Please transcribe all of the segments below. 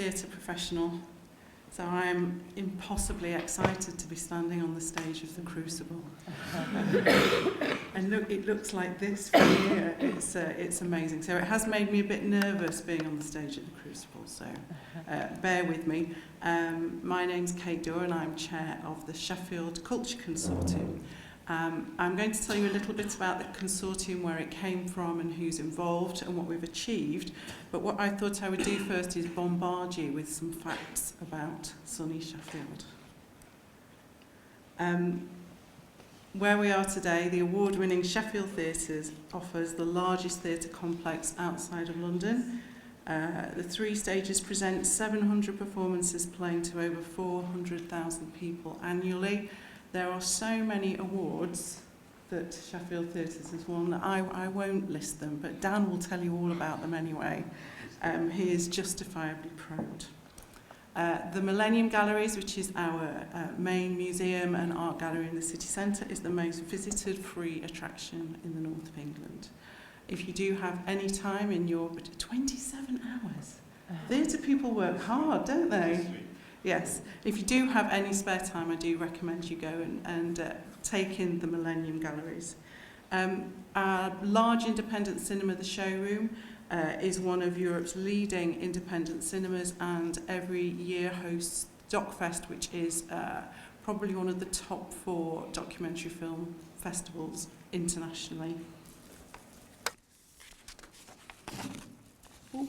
theatre professional, so I am impossibly excited to be standing on the stage of the Crucible. And look, it looks like this from here. It's amazing. So it has made me a bit nervous being on the stage at the Crucible, so bear with me. My name's Kate Dore and I'm chair of the Sheffield Culture Consortium. I'm going to tell you a little bit about the consortium, where it came from and who's involved and what we've achieved. But what I thought I would do first is bombard you with some facts about sunny Sheffield. Where we are today, the award-winning Sheffield Theatres offers the largest theatre complex outside of London. The 3 stages present 700 performances playing to over 400,000 people annually. There are so many awards that Sheffield Theatres has won that I won't list them, but Dan will tell you all about them anyway. He is justifiably proud. The Millennium Galleries, which is our main museum and art gallery in the city centre, is the most visited free attraction in the north of England. If you do have any time in your 27 hours, theatre people work hard, don't they? Yes, if you do have any spare time, I do recommend you go and take in the Millennium Galleries. Our large independent cinema, the Showroom, is one of Europe's leading independent cinemas, and every year hosts DocFest, which is probably one of the top 4 documentary film festivals internationally. Ooh.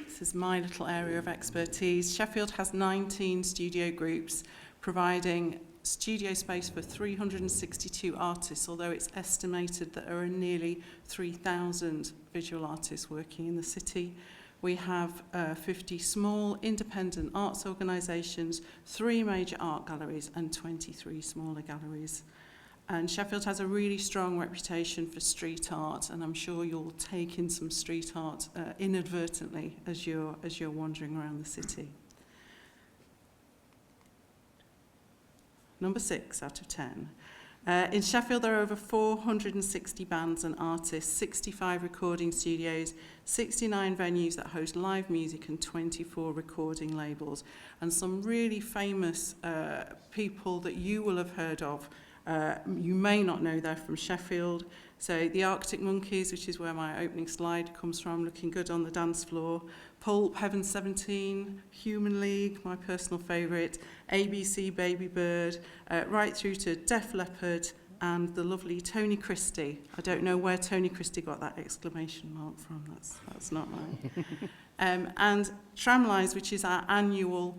This is my little area of expertise. Sheffield has 19 studio groups providing studio space for 362 artists, although it's estimated that there are nearly 3,000 visual artists working in the city. We have 50 small independent arts organisations, 3 major art galleries and 23 smaller galleries. And Sheffield has a really strong reputation for street art, and I'm sure you'll take in some street art inadvertently as you're wandering around the city. Number 6 out of 10. In Sheffield, there are over 460 bands and artists, 65 recording studios, 69 venues that host live music, and 24 recording labels. And some really famous people that you will have heard of. You may not know they're from Sheffield. So the Arctic Monkeys, which is where my opening slide comes from, looking good on the dance floor. Pulp, Heaven 17, Human League, my personal favourite, ABC, Baby Bird, right through to Def Leppard and the lovely Tony Christie. I don't know where Tony Christie got that exclamation mark from. That's not mine. And Tramlines, which is our annual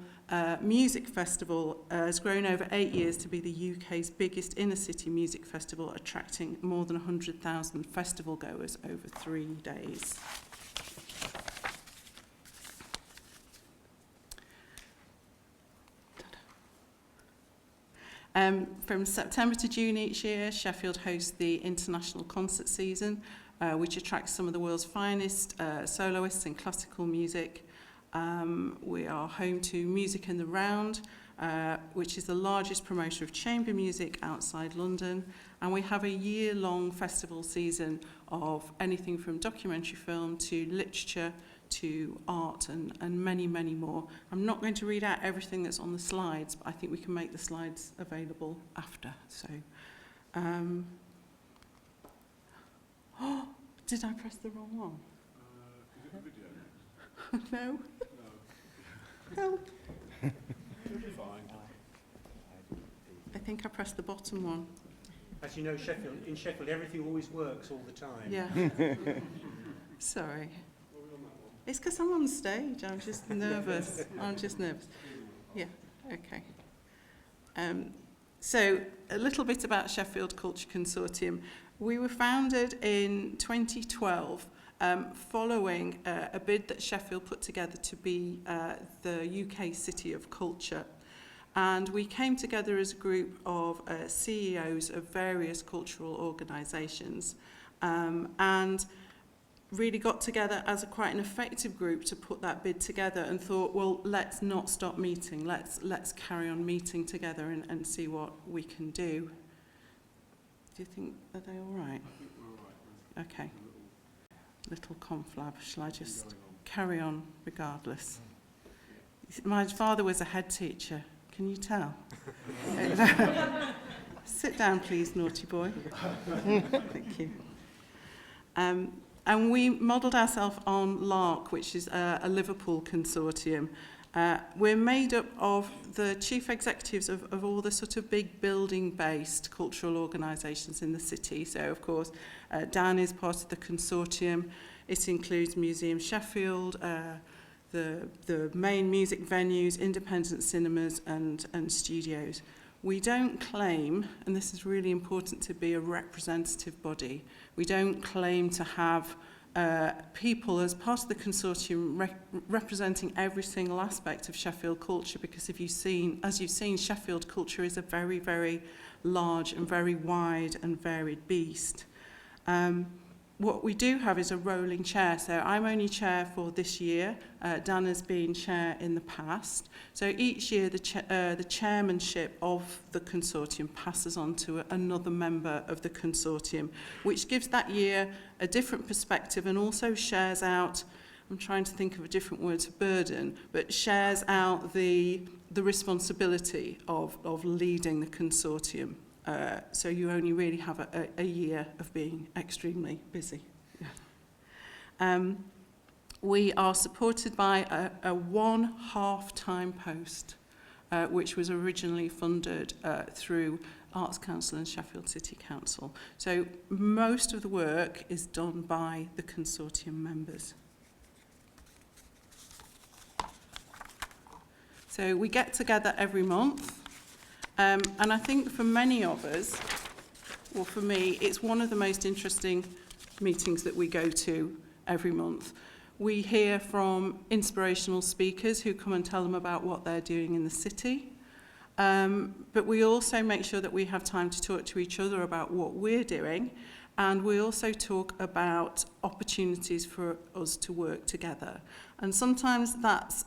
music festival, has grown over 8 years to be the UK's biggest inner city music festival, attracting more than 100,000 festival goers over 3 days. From September to June each year, Sheffield hosts the International Concert Season, which attracts some of the world's finest soloists in classical music. We are home to Music in the Round, which is the largest promoter of chamber music outside London. And we have a year-long festival season of anything from documentary film to literature to art and many, many more. I'm not going to read out everything that's on the slides, but I think we can make the slides available after. So, did I press the wrong one? Is it the video? No? No. Help. You'll be fine. I think I pressed the bottom one. As you know, in Sheffield, everything always works all the time. Yeah. Sorry. It's because I'm on stage. I'm just nervous. Yeah, okay. So a little bit about Sheffield Culture Consortium. We were founded in 2012 following a bid that Sheffield put together to be the UK City of Culture. And we came together as a group of CEOs of various cultural organisations and really got together as quite an effective group to put that bid together and thought, well, let's not stop meeting. Let's carry on meeting together and see what we can do. Do you think, are they all right? I think we're all right. Okay. little conflab. Shall I just Going on. carry on regardless? My father was a head teacher. Can you tell? Sit down, please, naughty boy. Thank you. And we modelled ourselves on LARC, which is a Liverpool consortium. We're made up of the chief executives of all the sort of big building-based cultural organisations in the city. So, of course, Dan is part of the consortium. It includes Museum Sheffield, the main music venues, independent cinemas and studios. We don't claim, and this is really important, to be a representative body. We don't claim to have people as part of the consortium representing every single aspect of Sheffield culture, because as you've seen, Sheffield culture is a very, very large and very wide and varied beast. What we do have is a rolling chair. So I'm only chair for this year. Dan has been chair in the past. So each year the chairmanship of the consortium passes on to another member of the consortium, which gives that year a different perspective and also shares out, I'm trying to think of a different word for burden, but shares out the responsibility of leading the consortium. So you only really have a year of being extremely busy. Yeah. We are supported by a 1 half-time post, which was originally funded through Arts Council and Sheffield City Council. So most of the work is done by the consortium members. So we get together every month. And I think for many of us, or for me, it's one of the most interesting meetings that we go to every month. We hear from inspirational speakers who come and tell them about what they're doing in the city. But we also make sure that we have time to talk to each other about what we're doing. And we also talk about opportunities for us to work together. And sometimes that's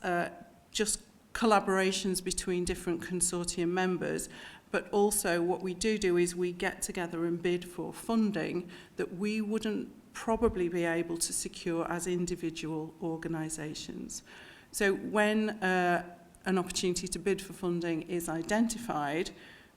just collaborations between different consortium members, but also what we do is we get together and bid for funding that we wouldn't probably be able to secure as individual organisations. So when an opportunity to bid for funding is identified,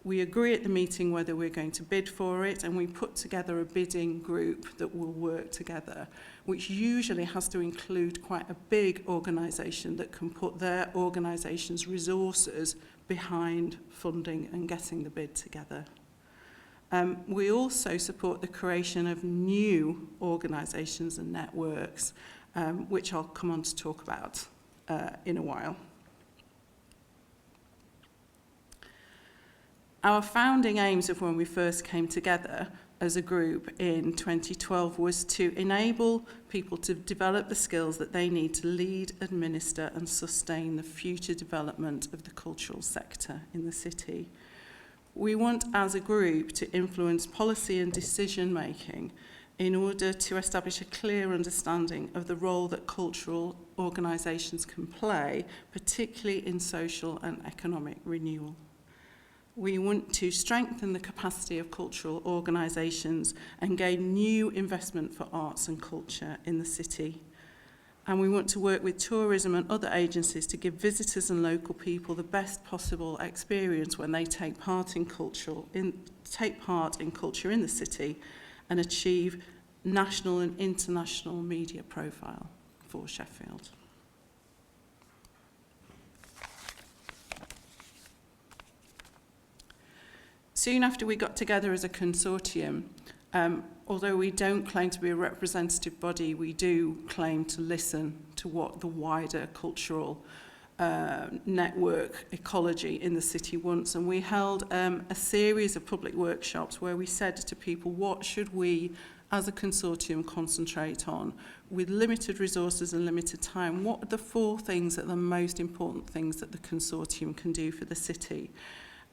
we agree at the meeting whether we're going to bid for it, and we put together a bidding group that will work together, which usually has to include quite a big organisation that can put their organisation's resources behind funding and getting the bid together. We also support the creation of new organisations and networks, which I'll come on to talk about in a while. Our founding aims of when we first came together as a group in 2012 was to enable people to develop the skills that they need to lead, administer and sustain the future development of the cultural sector in the city. We want as a group to influence policy and decision making in order to establish a clear understanding of the role that cultural organisations can play, particularly in social and economic renewal. We want to strengthen the capacity of cultural organisations and gain new investment for arts and culture in the city. And we want to work with tourism and other agencies to give visitors and local people the best possible experience when they take part in culture in the city and achieve national and international media profile for Sheffield. Soon after we got together as a consortium, although we don't claim to be a representative body, we do claim to listen to what the wider cultural network ecology in the city wants. And we held a series of public workshops where we said to people, what should we as a consortium concentrate on with limited resources and limited time? What are the 4 things that are the most important things that the consortium can do for the city?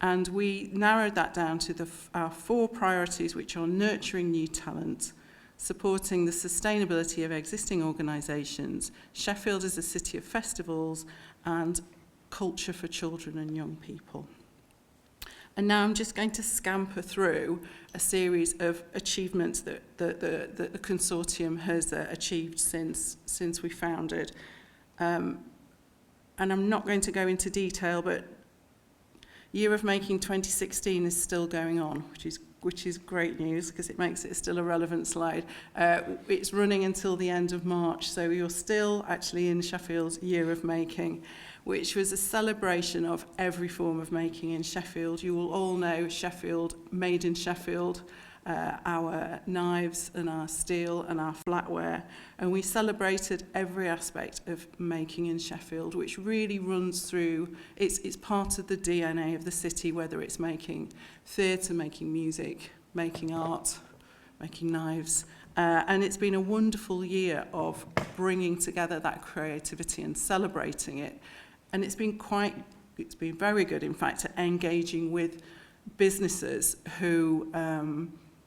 And we narrowed that down to our 4 priorities, which are nurturing new talent, supporting the sustainability of existing organisations, Sheffield as a city of festivals, and culture for children and young people. And now I'm just going to scamper through a series of achievements that the consortium has achieved since we founded. And I'm not going to go into detail, but Year of Making 2016 is still going on, which is great news because it makes it still a relevant slide. It's running until the end of March, so you're still actually in Sheffield's Year of Making, which was a celebration of every form of making in Sheffield. You will all know Sheffield, made in Sheffield, our knives and our steel and our flatware, and we celebrated every aspect of making in Sheffield, which really runs through, it's part of the DNA of the city, whether it's making theatre, making music, making art, making knives. And it's been a wonderful year of bringing together that creativity and celebrating it. And it's been very good, in fact, at engaging with businesses who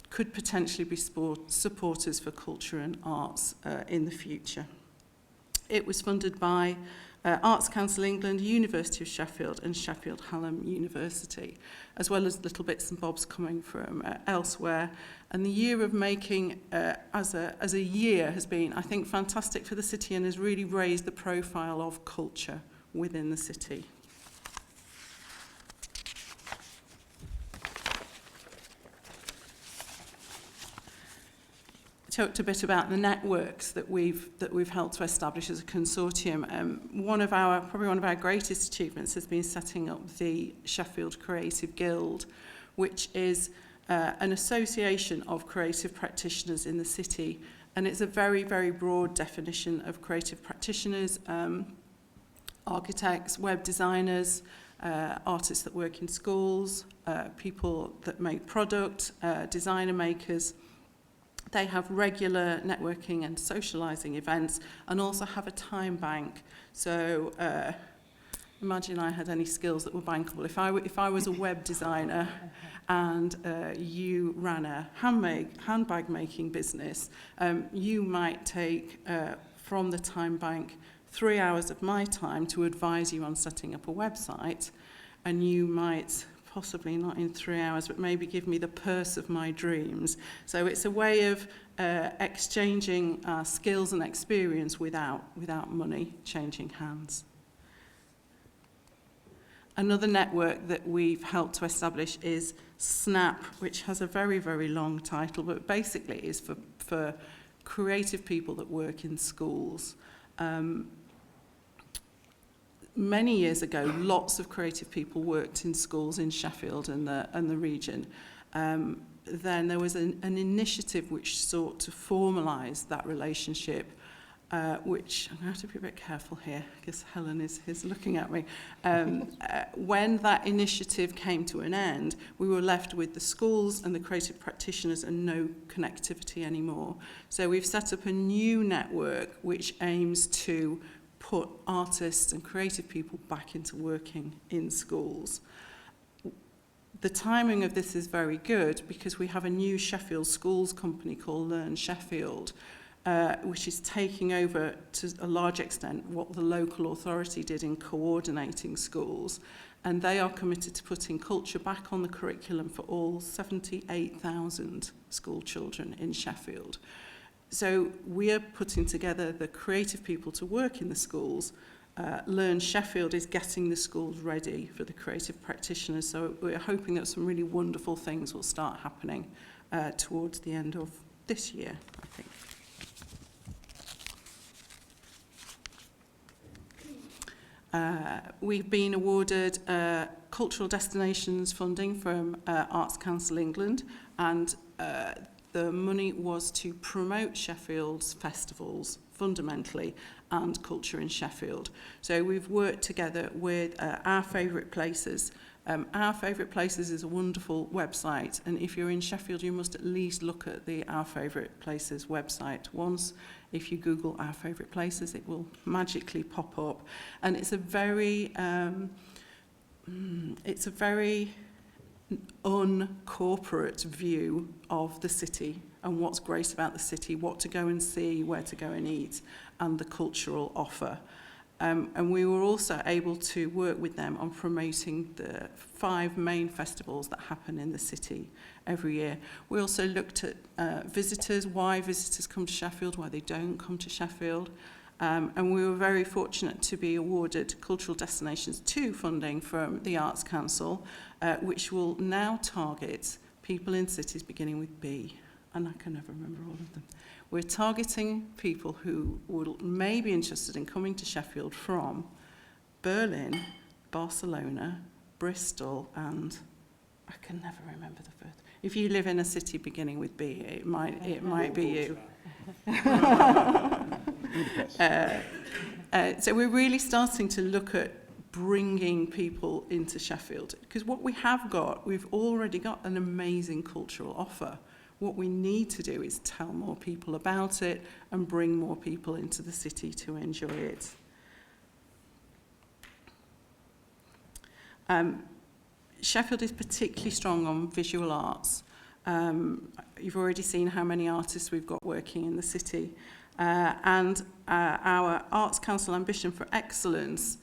could potentially be supporters for culture and arts in the future. It was funded by Arts Council England, University of Sheffield and Sheffield Hallam University, as well as little bits and bobs coming from elsewhere. And the Year of Making as a year has been, I think, fantastic for the city and has really raised the profile of culture within the city. Talked a bit about the networks that we've helped to establish as a consortium. Probably one of our greatest achievements has been setting up the Sheffield Creative Guild, which is an association of creative practitioners in the city, and it's a very, very broad definition of creative practitioners, architects, web designers, artists that work in schools, people that make product, designer makers. They have regular networking and socialising events and also have a time bank. So imagine I had any skills that were bankable. If I was a web designer and you ran a handbag making business, you might take from the time bank 3 hours of my time to advise you on setting up a website, and you might possibly not in 3 hours, but maybe give me the purse of my dreams. So it's a way of exchanging our skills and experience without money changing hands. Another network that we've helped to establish is SNAP, which has a very, very long title, but basically is for creative people that work in schools. Many years ago, lots of creative people worked in schools in Sheffield and the region. Then there was an initiative which sought to formalise that relationship, which I'm going to have to be a bit careful here because Helen is looking at me. When that initiative came to an end, we were left with the schools and the creative practitioners and no connectivity anymore. So we've set up a new network which aims to put artists and creative people back into working in schools. The timing of this is very good because we have a new Sheffield schools company called Learn Sheffield, which is taking over to a large extent what the local authority did in coordinating schools. And they are committed to putting culture back on the curriculum for all 78,000 school children in Sheffield. So we are putting together the creative people to work in the schools. Learn Sheffield is getting the schools ready for the creative practitioners. So we're hoping that some really wonderful things will start happening towards the end of this year, I think. We've been awarded cultural destinations funding from Arts Council England, and the money was to promote Sheffield's festivals fundamentally and culture in Sheffield. So we've worked together with Our Favourite Places. Our Favourite Places is a wonderful website, and if you're in Sheffield, you must at least look at the Our Favourite Places website once. If you Google Our Favourite Places, it will magically pop up, and it's a very uncorporate view of the city and what's great about the city, what to go and see, where to go and eat, and the cultural offer. And we were also able to work with them on promoting the 5 main festivals that happen in the city every year. We also looked at visitors, why visitors come to Sheffield, why they don't come to Sheffield. And we were very fortunate to be awarded Cultural Destinations 2 funding from the Arts Council, which will now target people in cities beginning with B. And I can never remember all of them. We're targeting people who may be interested in coming to Sheffield from Berlin, Barcelona, Bristol, and I can never remember the first. If you live in a city beginning with B, it might be you. So we're really starting to look at bringing people into Sheffield, because what we've already got an amazing cultural offer. What we need to do is tell more people about it and bring more people into the city to enjoy it. Sheffield is particularly strong on visual arts. You've already seen how many artists we've got working in the city. And our Arts Council Ambition for Excellence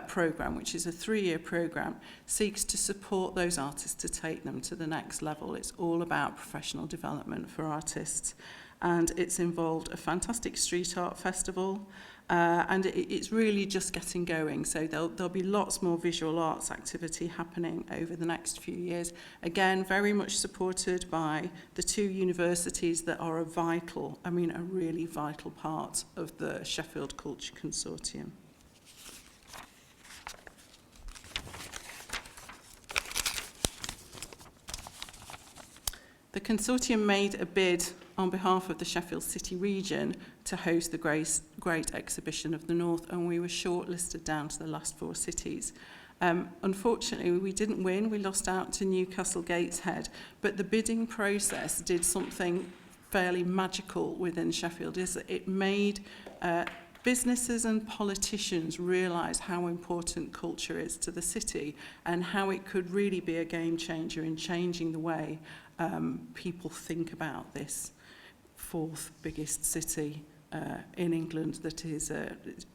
programme, which is a 3-year programme, seeks to support those artists to take them to the next level. It's all about professional development for artists. And it's involved a fantastic street art festival, and it's really just getting going. So there'll be lots more visual arts activity happening over the next few years. Again, very much supported by the 2 universities that are a really vital part of the Sheffield Culture Consortium. The consortium made a bid on behalf of the Sheffield City region to host the Great Exhibition of the North, and we were shortlisted down to the last 4 cities. Unfortunately, we didn't win. We lost out to Newcastle Gateshead, but the bidding process did something fairly magical within Sheffield. Is that it made businesses and politicians realise how important culture is to the city and how it could really be a game changer in changing the way people think about this 4th biggest city in England that is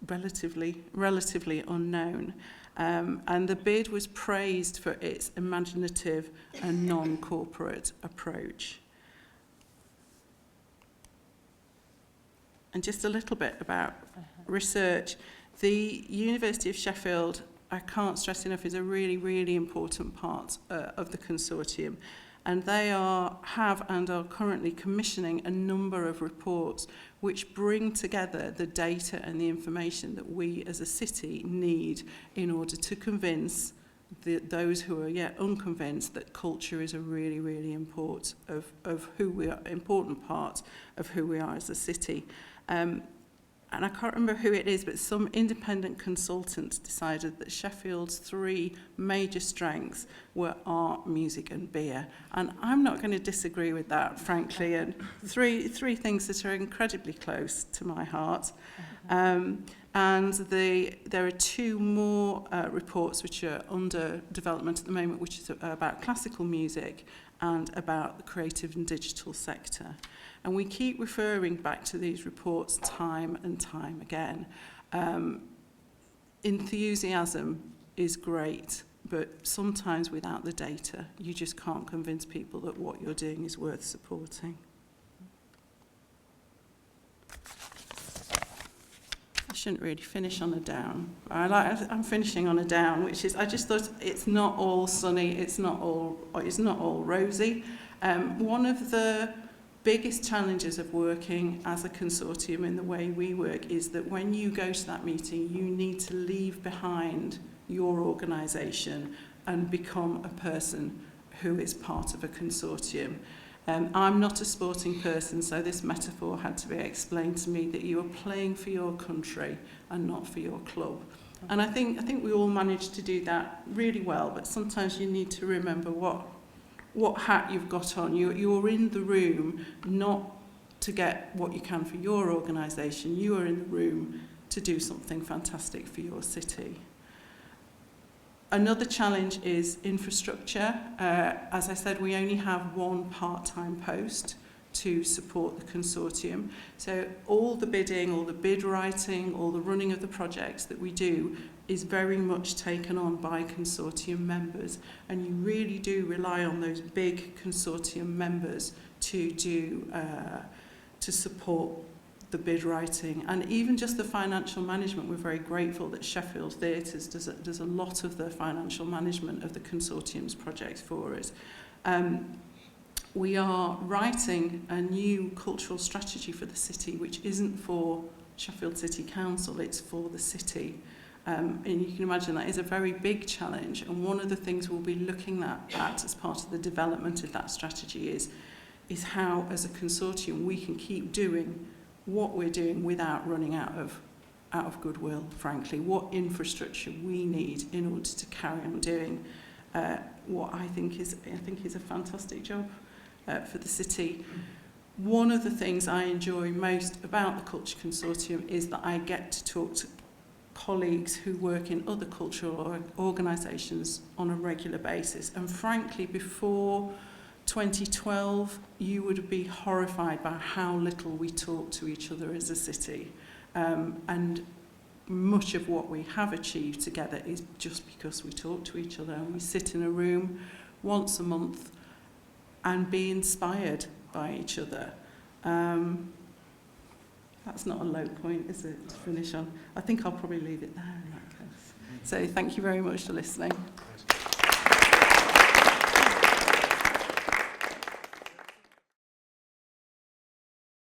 relatively unknown. And the bid was praised for its imaginative and non-corporate approach. And just a little bit about research. The University of Sheffield, I can't stress enough, is a really, really important part of the consortium. And they have and are currently commissioning a number of reports which bring together the data and the information that we as a city need in order to convince those who are yet unconvinced that culture is a really, really important part of who we are as a city. And I can't remember who it is, but some independent consultants decided that Sheffield's 3 major strengths were art, music and beer. And I'm not going to disagree with that, frankly, and three things that are incredibly close to my heart. And there are 2 more reports which are under development at the moment, which is about classical music and about the creative and digital sector. And we keep referring back to these reports time and time again. Enthusiasm is great, but sometimes without the data, you just can't convince people that what you're doing is worth supporting. I shouldn't really finish on a down. I'm finishing on a down, which is I just thought it's not all sunny, it's not all rosy. One of the biggest challenges of working as a consortium in the way we work is that when you go to that meeting, you need to leave behind your organisation and become a person who is part of a consortium. I'm not a sporting person, so this metaphor had to be explained to me that you are playing for your country and not for your club. And I think we all manage to do that really well, but sometimes you need to remember what hat you've got on. You're in the room not to get what you can for your organisation. You are in the room to do something fantastic for your city. Another challenge is infrastructure. As I said, we only have 1 part-time post to support the consortium. So all the bidding, all the bid writing, all the running of the projects that we do is very much taken on by consortium members, and you really do rely on those big consortium members to support the bid writing and even just the financial management. We're very grateful that Sheffield Theatres does a lot of the financial management of the consortium's projects for us. We are writing a new cultural strategy for the city, which isn't for Sheffield City Council, it's for the city. And you can imagine that is a very big challenge, and one of the things we'll be looking at as part of the development of that strategy is how, as a consortium, we can keep doing what we're doing without running out of goodwill, frankly, what infrastructure we need in order to carry on doing what I think is a fantastic job for the city. One of the things I enjoy most about the Culture Consortium is that I get to talk to colleagues who work in other cultural organisations on a regular basis, and frankly, before 2012, you would be horrified by how little we talk to each other as a city. And much of what we have achieved together is just because we talk to each other and we sit in a room once a month and be inspired by each other. That's not a low point, is it, to finish on? I think I'll probably leave it there in that case. So thank you very much for listening.